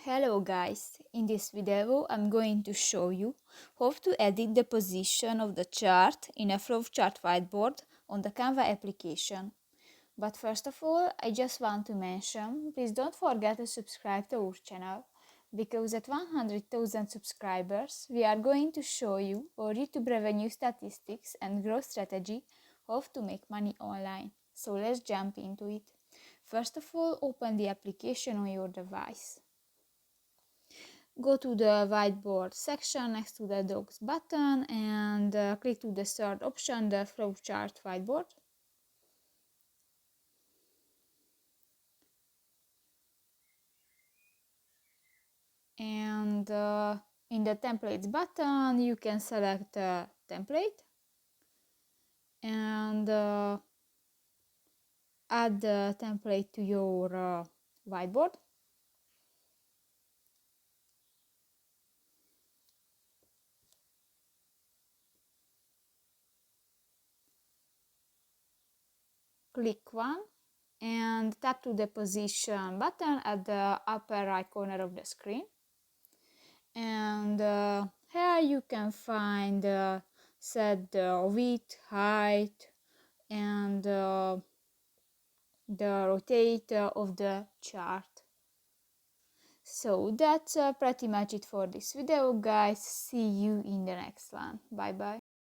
Hello guys, in this video I'm going to show you how to edit the position of the chart in a flowchart whiteboard on the Canva application. But first of all, I just want to mention, please don't forget to subscribe to our channel, because at 100,000 subscribers we are going to show you our YouTube revenue statistics and growth strategy how to make money online. So let's jump into it. First of all, open the application on your device. Go to the whiteboard section next to the docs button and click to the third option, the flowchart whiteboard. And in the templates button you can select a template and add the template to your whiteboard. Click one and tap to the position button at the upper right corner of the screen. And here you can find set the width, height, and the rotate of the chart. So that's pretty much it for this video, guys. See you in the next one. Bye bye.